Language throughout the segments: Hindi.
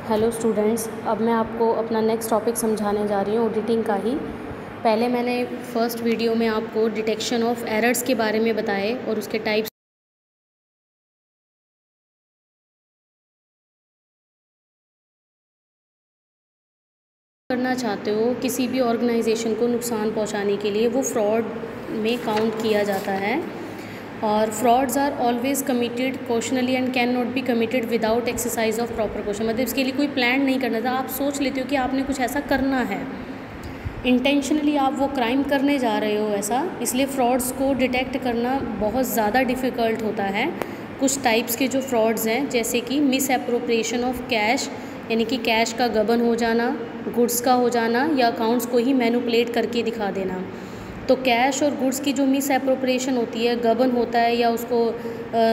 हेलो स्टूडेंट्स, अब मैं आपको अपना नेक्स्ट टॉपिक समझाने जा रही हूँ ऑडिटिंग का ही। पहले मैंने फर्स्ट वीडियो में आपको डिटेक्शन ऑफ एरर्स के बारे में बताए और उसके टाइप्स करना चाहते हो किसी भी ऑर्गेनाइजेशन को नुकसान पहुँचाने के लिए, वो फ्रॉड में काउंट किया जाता है। और frauds are always committed consciously and can not be committed without exercise of proper question. मतलब इसके लिए कोई प्लान नहीं करना था, आप सोच लेते हो कि आपने कुछ ऐसा करना है, इंटेंशनली आप वो क्राइम करने जा रहे हो ऐसा, इसलिए फ्रॉड्स को डिटेक्ट करना बहुत ज़्यादा डिफ़िकल्ट होता है। कुछ टाइप्स के जो फ्रॉड्स हैं, जैसे कि मिस एप्रोप्रिएशन ऑफ कैश, यानी कि कैश का गबन हो जाना, गुड्स का हो जाना, या अकाउंट्स को ही मैनिपुलेट करके दिखा देना। तो कैश और गुड्स की जो मिस एप्रोप्रिएशन होती है, गबन होता है या उसको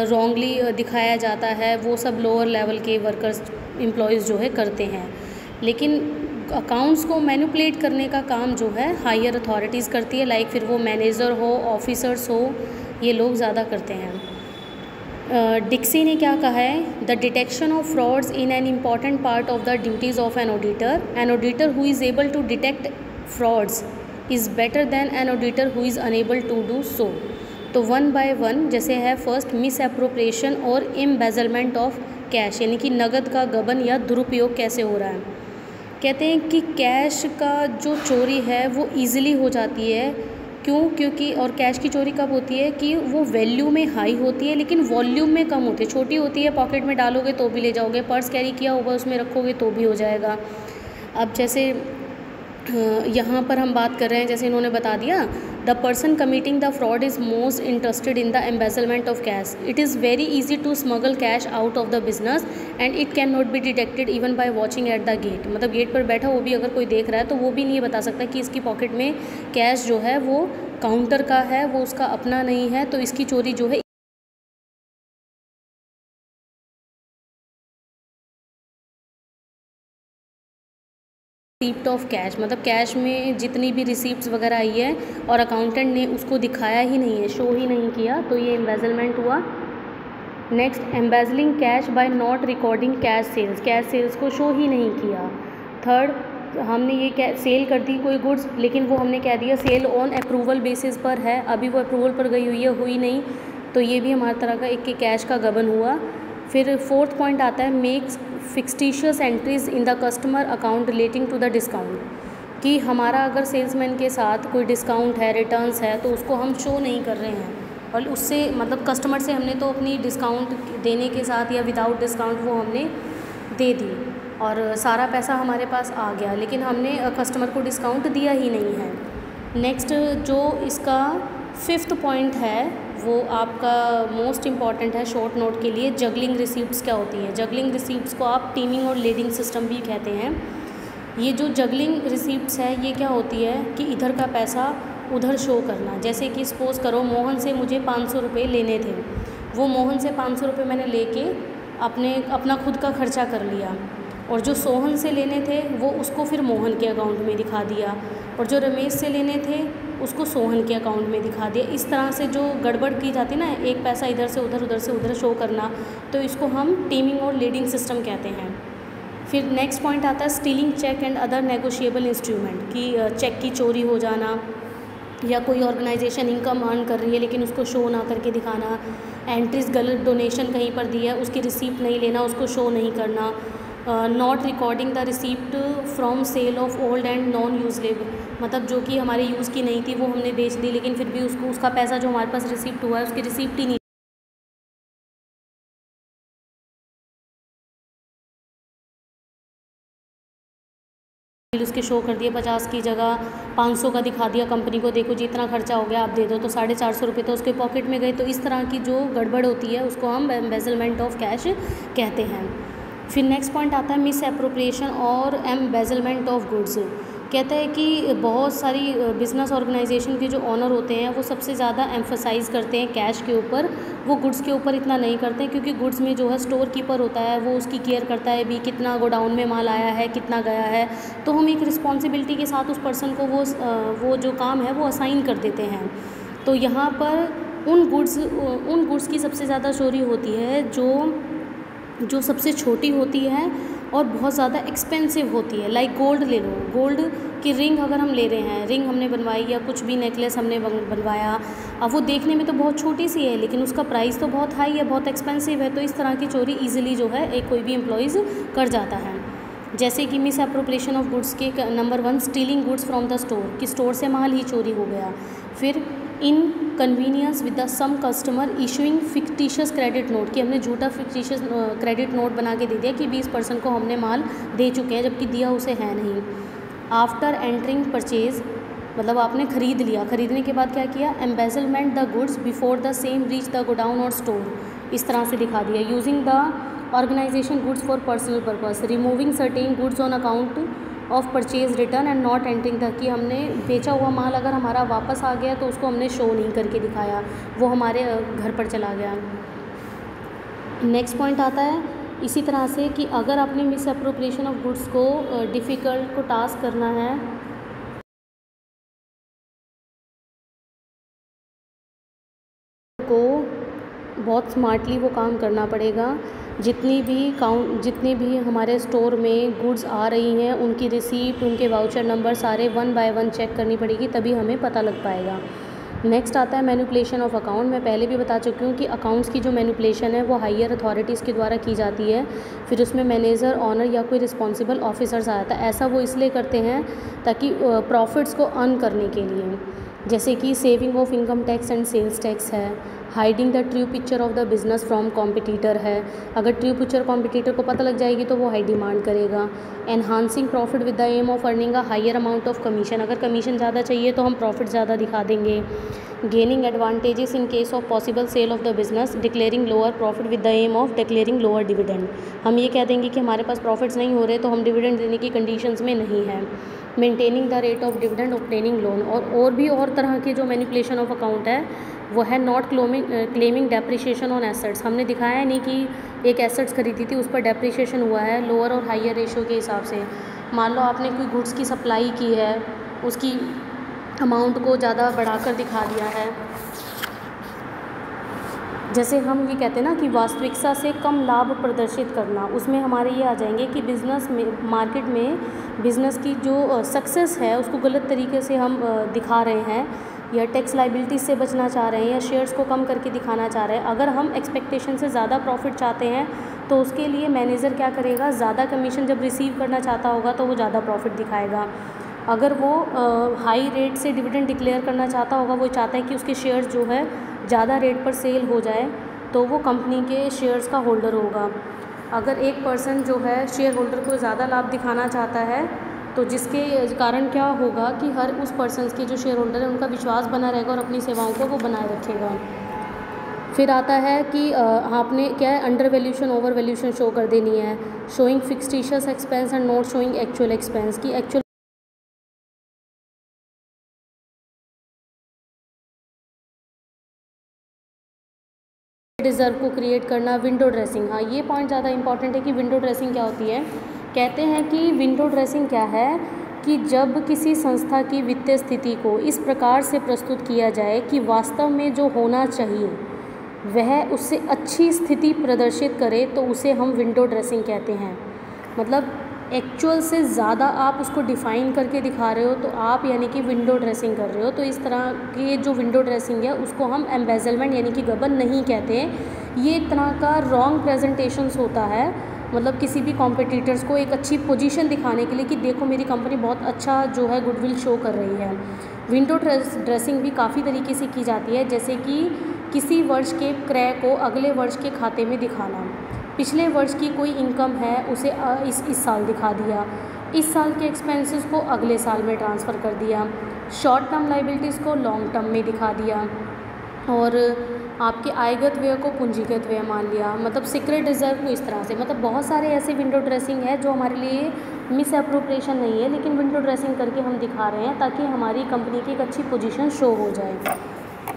रॉन्गली दिखाया जाता है, वो सब लोअर लेवल के वर्कर्स एम्प्लॉयज़ जो है करते हैं। लेकिन अकाउंट्स को मैनिपुलेट करने का काम जो है हायर अथॉरिटीज़ करती है, लाइक फिर वो मैनेजर हो, ऑफिसर्स हो, ये लोग ज़्यादा करते हैं। डिक्सी ने क्या कहा है, the detection of frauds in an important part of the duties of an auditor who is able to detect frauds is better than an auditor who is unable to do so. तो वन बाय वन जैसे है, फर्स्ट मिस एप्रोप्रिएशन और एम्बेजलमेंट ऑफ कैश, यानी कि नगद का गबन या दुरुपयोग कैसे हो रहा है। कहते हैं कि कैश का जो चोरी है वो ईज़िली हो जाती है, क्योंकि और कैश की चोरी कब होती है कि वो वैल्यू में हाई होती है लेकिन वॉल्यूम में कम होती है। छोटी होती है, पॉकेट में डालोगे तो भी ले जाओगे, पर्स कैरी किया होगा उसमें रखोगे तो भी हो जाएगा। अब जैसे यहाँ पर हम बात कर रहे हैं, जैसे इन्होंने बता दिया, the person committing the fraud is most interested in the embezzlement of cash. It is very easy to smuggle cash out of the business and it can not be detected even by watching at the gate. मतलब गेट पर बैठा वो भी अगर कोई देख रहा है तो वो भी नहीं बता सकता कि इसकी पॉकेट में कैश जो है वो काउंटर का है, वो उसका अपना नहीं है, तो इसकी चोरी जो है रिसीप्ट ऑफ कैश, मतलब कैश में जितनी भी रिसीप्ट्स वगैरह आई है और अकाउंटेंट ने उसको दिखाया ही नहीं है, शो ही नहीं किया, तो ये एम्बेजलमेंट हुआ। Next, embezzling cash by not recording cash sales, cash sales को शो ही नहीं किया। थर्ड, हमने ये सेल कर दी कोई गुड्स, लेकिन वो हमने कह दिया सेल ऑन अप्रूवल बेसिस पर है, अभी वो अप्रूवल पर गई हुई है, हुई नहीं, तो ये भी हमारी तरह का एक कैश का गबन हुआ। फिर फोर्थ पॉइंट आता है, makes fictitious entries in the customer account relating to the discount, कि हमारा अगर सेल्समैन के साथ कोई डिस्काउंट है, रिटर्न्स है, तो उसको हम शो नहीं कर रहे हैं, और उससे मतलब कस्टमर से हमने तो अपनी डिस्काउंट देने के साथ या विदाउट डिस्काउंट वो हमने दे दी और सारा पैसा हमारे पास आ गया, लेकिन हमने कस्टमर को डिस्काउंट दिया ही नहीं है। नेक्स्ट जो इसका फिफ्थ पॉइंट है वो आपका मोस्ट इम्पॉर्टेंट है शॉर्ट नोट के लिए, जगलिंग रिसीप्ट्स क्या होती है। जगलिंग रिसीप्ट्स को आप टीमिंग और लीडिंग सिस्टम भी कहते हैं। ये जो जगलिंग रिसीप्ट्स है ये क्या होती है कि इधर का पैसा उधर शो करना। जैसे कि सपोज़ करो मोहन से मुझे 500 रुपये लेने थे, वो मोहन से 500 रुपये मैंने लेके अपना खुद का खर्चा कर लिया, और जो सोहन से लेने थे वो उसको फिर मोहन के अकाउंट में दिखा दिया, और जो रमेश से लेने थे उसको सोहन के अकाउंट में दिखा दिया। इस तरह से जो गड़बड़ की जाती है ना, एक पैसा इधर से उधर, उधर से उधर शो करना, तो इसको हम टीमिंग और लीडिंग सिस्टम कहते हैं। फिर नेक्स्ट पॉइंट आता है stealing cheque and other negotiable instrument, कि चेक की चोरी हो जाना, या कोई ऑर्गेनाइजेशन इनकम अर्न कर रही है लेकिन उसको शो ना करके दिखाना, एंट्रीज गलत डोनेशन कहीं पर दी है उसकी रिसीप्ट नहीं लेना, उसको शो नहीं करना, not recording the receipt from sale of old and non usable, मतलब जो कि हमारे यूज़ की नहीं थी वो हमने बेच दी, लेकिन फिर भी उसका पैसा जो हमारे पास रिसीप्ट हुआ है उसकी रिसीप्ट ही नहीं, उसके शो कर दिया 50 की जगह 500 का दिखा दिया कंपनी को, देखो जी इतना खर्चा हो गया आप दे दो, तो 450 रुपये तो उसके पॉकेट में गए। तो इस तरह की जो गड़बड़ होती है उसको हम एम्बेजलमेंट ऑफ कैश कहते हैं। फिर नेक्स्ट पॉइंट आता है मिस एप्रोप्रिएशन और एम्बेजलमेंट ऑफ गुड्स। कहता है कि बहुत सारी बिजनेस ऑर्गेनाइजेशन के जो ऑनर होते हैं वो सबसे ज़्यादा एम्फसाइज़ करते हैं कैश के ऊपर, वो गुड्स के ऊपर इतना नहीं करते हैं, क्योंकि गुड्स में जो है स्टोर कीपर होता है वो उसकी केयर करता है भी कितना गोडाउन में माल आया है, कितना गया है, तो हम एक रिस्पॉन्सिबिलिटी के साथ उस पर्सन को वो जो काम है वो असाइन कर देते हैं। तो यहाँ पर उन गुड्स की सबसे ज़्यादा चोरी होती है जो सबसे छोटी होती है और बहुत ज़्यादा एक्सपेंसिव होती है। लाइक गोल्ड ले लो, गोल्ड की रिंग अगर हम ले रहे हैं, रिंग हमने बनवाई या कुछ भी नेकलेस हमने बनवाया, अब वो देखने में तो बहुत छोटी सी है लेकिन उसका प्राइस तो बहुत हाई है, बहुत एक्सपेंसिव है। तो इस तरह की चोरी ईजिली जो है एक कोई भी एम्प्लॉइज़ कर जाता है। जैसे कि मिस अप्रोप्रिएशन ऑफ गुड्स के नंबर 1 stealing goods from the store, कि स्टोर से माल ही चोरी हो गया। फिर inconvenience with the some customer issuing fictitious credit note, कि हमने झूठा फिक्टिशियस क्रेडिट नोट बना के दे दिया कि 20% को हमने माल दे चुके हैं जबकि दिया उसे है नहीं। आफ्टर एंटरिंग परचेज, मतलब आपने ख़रीद लिया, ख़रीदने के बाद क्या किया, embezzlement the goods before the same reach the godown और स्टोर, इस तरह से दिखा दिया। Using the organisation goods for personal purpose, removing certain goods on account of purchase return and not entering the, कि हमने बेचा हुआ माल अगर हमारा वापस आ गया तो उसको हमने शो नहीं करके दिखाया, वो हमारे घर पर चला गया। नेक्स्ट पॉइंट आता है इसी तरह से कि अगर आपने मिस अप्रोप्रिएशन ऑफ गुड्स को डिफ़िकल्ट को टास्क करना है को बहुत स्मार्टली वो काम करना पड़ेगा। जितनी भी हमारे स्टोर में गुड्स आ रही हैं उनकी रिसीप्ट, उनके वाउचर नंबर सारे 1 बाय 1 चेक करनी पड़ेगी, तभी हमें पता लग पाएगा। नेक्स्ट आता है मैनिपुलेशन ऑफ अकाउंट। मैं पहले भी बता चुकी हूँ कि अकाउंट्स की जो मैनिपुलेशन है वो हायर अथॉरिटीज़ के द्वारा की जाती है। फिर उसमें मैनेजर, ऑनर या कोई रिस्पॉन्सिबल ऑफिसर्स आ जाता है। ऐसा वो इसलिए करते हैं ताकि प्रॉफिट्स को अर्न करने के लिए, जैसे कि saving of income tax and sales tax है, hiding the true picture of the business from competitor है, अगर ट्रू पिक्चर कॉम्पिटिटर को पता लग जाएगी तो वो हाई डिमांड करेगा। Enhancing profit with the aim of earning a higher amount of commission, अगर कमीशन ज़्यादा चाहिए तो हम प्रॉफिट ज़्यादा दिखा देंगे। Gaining advantages in case of possible sale of the business, declaring lower profit with the aim of declaring lower dividend, हम ये कह देंगे कि हमारे पास प्रॉफिट्स नहीं हो रहे तो हम डिविडेंड देने की कंडीशंस में नहीं है। Maintaining the rate of dividend, obtaining loan, और भी और तरह के जो मैनिपुलेशन ऑफ अकाउंट है वो है not claiming depreciation on assets, हमने दिखाया नहीं कि एक एसेट्स खरीदी थी उस पर डेप्रिसिएशन हुआ है लोअर और हायर रेशो के हिसाब से। मान लो आपने कोई गुड्स की सप्लाई की है, उसकी अमाउंट को ज़्यादा बढ़ाकर दिखा दिया है, जैसे हम ये कहते हैं ना कि वास्तविकता से कम लाभ प्रदर्शित करना, उसमें हमारे ये आ जाएंगे कि बिज़नेस में, मार्केट में बिज़नेस की जो सक्सेस है उसको गलत तरीके से हम दिखा रहे हैं, या टैक्स लाइबिलिटीज़ से बचना चाह रहे हैं, या शेयर्स को कम करके दिखाना चाह रहे हैं। अगर हम एक्सपेक्टेशन से ज़्यादा प्रॉफिट चाहते हैं तो उसके लिए मैनेजर क्या करेगा, ज़्यादा कमीशन जब रिसीव करना चाहता होगा तो वो ज़्यादा प्रॉफिट दिखाएगा। अगर वो हाई रेट से डिविडेंड डिक्लेयर करना चाहता होगा, वो चाहता है कि उसके शेयर्स जो है ज़्यादा रेट पर सेल हो जाए, तो वो कंपनी के शेयर्स का होल्डर होगा। अगर एक पर्सन जो है शेयर होल्डर को ज़्यादा लाभ दिखाना चाहता है तो जिसके कारण क्या होगा कि हर उस पर्सन के जो शेयर होल्डर है उनका विश्वास बना रहेगा और अपनी सेवाओं को वो बनाए रखेगा। फिर आता है कि आपने क्या है, under valuation over valuation show कर देनी है, showing fictitious expense and not showing actual expense, की एक्चुअल रिजर्व को क्रिएट करना। विंडो ड्रेसिंग, हाँ ये पॉइंट ज़्यादा इंपॉर्टेंट है कि विंडो ड्रेसिंग क्या होती है। कहते हैं कि विंडो ड्रेसिंग क्या है कि जब किसी संस्था की वित्तीय स्थिति को इस प्रकार से प्रस्तुत किया जाए कि वास्तव में जो होना चाहिए वह उससे अच्छी स्थिति प्रदर्शित करे, तो उसे हम विंडो ड्रेसिंग कहते हैं। मतलब एक्चुअल से ज़्यादा आप उसको डिफ़ाइन करके दिखा रहे हो तो आप यानी कि विंडो ड्रेसिंग कर रहे हो। तो इस तरह की जो विंडो ड्रेसिंग है उसको हम एम्बेजलमेंट यानी कि गबन नहीं कहते। ये एक तरह का रॉन्ग प्रेजेंटेशंस होता है, मतलब किसी भी कॉम्पिटिटर्स को एक अच्छी पोजीशन दिखाने के लिए कि देखो मेरी कंपनी बहुत अच्छा जो है गुडविल शो कर रही है। विंडो ड्रेसिंग भी काफ़ी तरीके से की जाती है, जैसे कि किसी वर्ष के क्रय को अगले वर्ष के खाते में दिखाना, पिछले वर्ष की कोई इनकम है उसे इस साल दिखा दिया, इस साल के एक्सपेंसेस को अगले साल में ट्रांसफ़र कर दिया, शॉर्ट टर्म लाइबिलिटीज़ को लॉन्ग टर्म में दिखा दिया, और आपके आयगत व्यय को पूंजीगत व्यय मान लिया, मतलब सीक्रेट रिजर्व को इस तरह से। मतलब बहुत सारे ऐसे विंडो ड्रेसिंग है जो हमारे लिए मिस अप्रोप्रिएशन नहीं है, लेकिन विंडो ड्रेसिंग करके हम दिखा रहे हैं ताकि हमारी कंपनी की एक अच्छी पोजीशन शो हो जाए।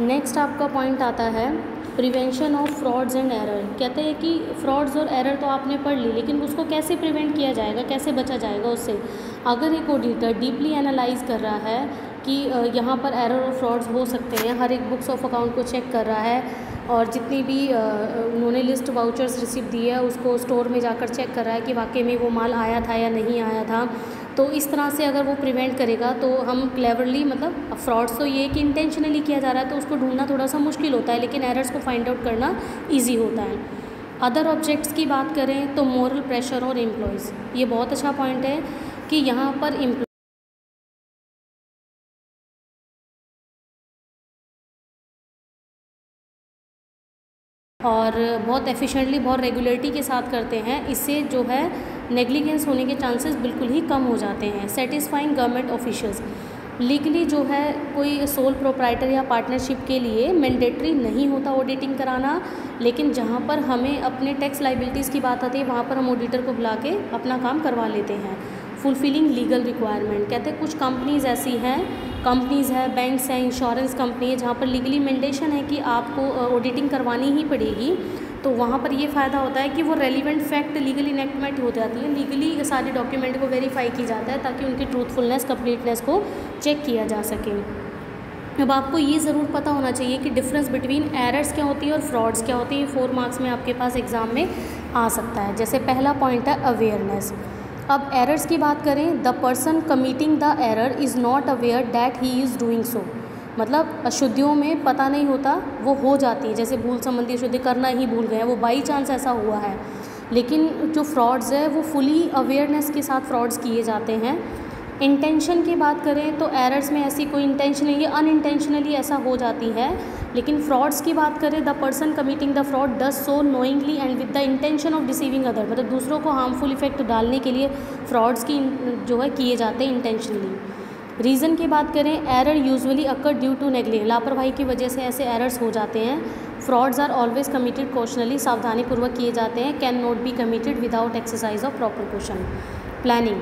नेक्स्ट आपका पॉइंट आता है prevention of frauds and error. कहते हैं कि फ्रॉड्स और एरर तो आपने पढ़ ली, लेकिन उसको कैसे प्रिवेंट किया जाएगा, कैसे बचा जाएगा उससे। अगर एक ऑडिटर डीपली एनालाइज कर रहा है कि यहाँ पर एरर और फ्रॉड्स हो सकते हैं, हर एक बुक्स ऑफ अकाउंट को चेक कर रहा है, और जितनी भी उन्होंने लिस्ट वाउचर्स रिसीव दी है उसको स्टोर में जाकर चेक कर रहा है कि वाकई में वो माल आया था या नहीं आया था। तो इस तरह से अगर वो प्रिवेंट करेगा तो हम क्लेवरली, मतलब फ्रॉड्स तो ये कि इंटेंशनली किया जा रहा है तो उसको ढूंढना थोड़ा सा मुश्किल होता है, लेकिन एरर्स को फाइंड आउट करना ईजी होता है। अदर ऑब्जेक्ट्स की बात करें तो मोरल प्रेशर और एम्प्लॉयज़, ये बहुत अच्छा पॉइंट है कि यहाँ पर और बहुत एफिशिएंटली, बहुत रेगुलरिटी के साथ करते हैं, इससे जो है नेग्लिजेंस होने के चांसेस बिल्कुल ही कम हो जाते हैं। सेटिस्फाइंग गवर्नमेंट ऑफिशियल्स, लीगली जो है कोई सोल प्रोप्राइटर या पार्टनरशिप के लिए मैंडेटरी नहीं होता ऑडिटिंग कराना, लेकिन जहाँ पर हमें अपने टैक्स लाइबिलिटीज़ की बात आती है वहाँ पर हम ऑडिटर को बुला के अपना काम करवा लेते हैं। फुलफिलिंग लीगल रिक्वायरमेंट, कहते हैं कुछ कंपनीज़ ऐसी हैं, कंपनीज़ है, बैंक्स हैं, इंश्योरेंस कंपनी है, जहाँ पर लीगली मैंडेशन है कि आपको ऑडिटिंग करवानी ही पड़ेगी। तो वहाँ पर ये फ़ायदा होता है कि वो रेलिवेंट फैक्ट लीगली इनेक्टमेंट हो जाती है, लीगली सारे डॉक्यूमेंट को वेरीफाई की जाता है ताकि उनकी ट्रूथफुलनेस, कंप्लीटनेस को चेक किया जा सके। अब आपको ये ज़रूर पता होना चाहिए कि डिफरेंस बिटवीन एरर्स क्या होती है और फ्रॉड्स क्या होती है। 4 मार्क्स में आपके पास एग्ज़ाम में आ सकता है। जैसे पहला पॉइंट है अवेयरनेस। अब एरर्स की बात करें, the person committing the error is not aware that he is doing so, मतलब अशुद्धियों में पता नहीं होता, वो हो जाती है, जैसे भूल संबंधी अशुद्धि करना ही भूल गए, वो बाई चांस ऐसा हुआ है। लेकिन जो फ्रॉड्स है वो फुली अवेयरनेस के साथ फ्रॉड्स किए जाते हैं। इंटेंशन की बात करें तो एरर्स में ऐसी कोई इंटेंशन नहीं है, अनइंटेंशनली ऐसा हो जाती है। लेकिन फ्रॉड्स की बात करें, the person committing the fraud does so knowingly and with the intention of deceiving other, मतलब दूसरों को हार्मफुल इफेक्ट डालने के लिए फ्रॉड्स की जो है किए जाते हैं इंटेंशनली। रीज़न की बात करें, error usually occur due to negligence, लापरवाही की वजह से ऐसे एरर्स हो जाते हैं। Frauds are always committed cautiously, सावधानीपूर्वक किए जाते हैं। Can not be committed without exercise of proper question. Planning,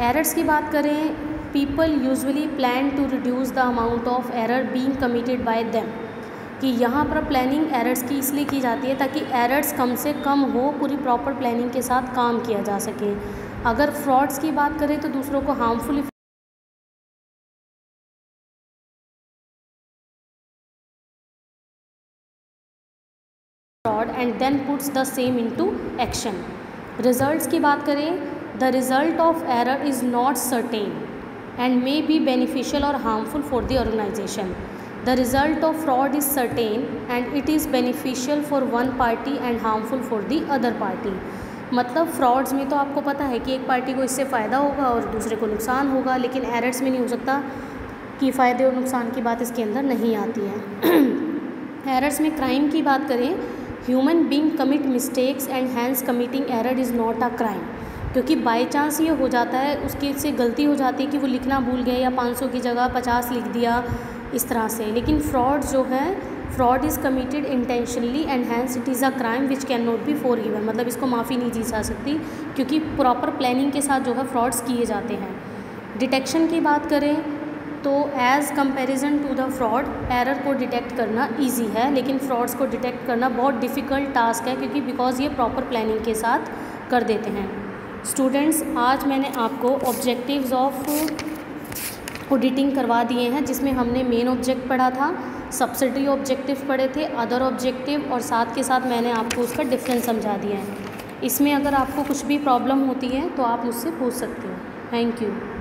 errors की बात करें, people usually plan to reduce the amount of error being committed by them, कि यहाँ पर प्लानिंग एरर्स की इसलिए की जाती है ताकि एरर्स कम से कम हो, पूरी प्रॉपर प्लानिंग के साथ काम किया जा सके। अगर फ्रॉड्स की बात करें तो दूसरों को harmful fraud and then puts the same into action. Results की बात करें, the result of error is not certain and may be beneficial और harmful for the organisation. The result of fraud is certain and it is beneficial for one party and harmful for the other party. मतलब फ्रॉड्स में तो आपको पता है कि एक पार्टी को इससे फ़ायदा होगा और दूसरे को नुकसान होगा, लेकिन एरर्स में नहीं हो सकता कि फ़ायदे और नुकसान की बात इसके अंदर नहीं आती है। एरर्स में क्राइम की बात करें, human being commit mistakes and hence committing error is not a crime, क्योंकि बाय चांस ये हो जाता है, उसकी से गलती हो जाती है कि वो लिखना भूल गए या 500 की जगह 50 लिख दिया इस तरह से। लेकिन फ्रॉड जो है, fraud is committed intentionally and hence it is a crime which can not be forgiven, मतलब इसको माफ़ी नहीं दी जा सकती क्योंकि प्रॉपर प्लानिंग के साथ जो है फ्रॉड्स किए जाते हैं। डिटेक्शन की बात करें तो as comparison to the fraud, error को डिटेक्ट करना इजी है, लेकिन फ्रॉड्स को डिटेक्ट करना बहुत डिफ़िकल्ट टास्क है, क्योंकि बिकॉज ये प्रॉपर प्लानिंग के साथ कर देते हैं। स्टूडेंट्स, आज मैंने आपको ऑब्जेक्टिव्स ऑफ ऑडिटिंग करवा दिए हैं, जिसमें हमने मेन ऑब्जेक्ट पढ़ा था, सब्सिडरी ऑब्जेक्टिव पढ़े थे, अदर ऑब्जेक्टिव, और साथ के साथ मैंने आपको उसका डिफरेंस समझा दिया है। इसमें अगर आपको कुछ भी प्रॉब्लम होती है तो आप मुझसे पूछ सकते हो। Thank you.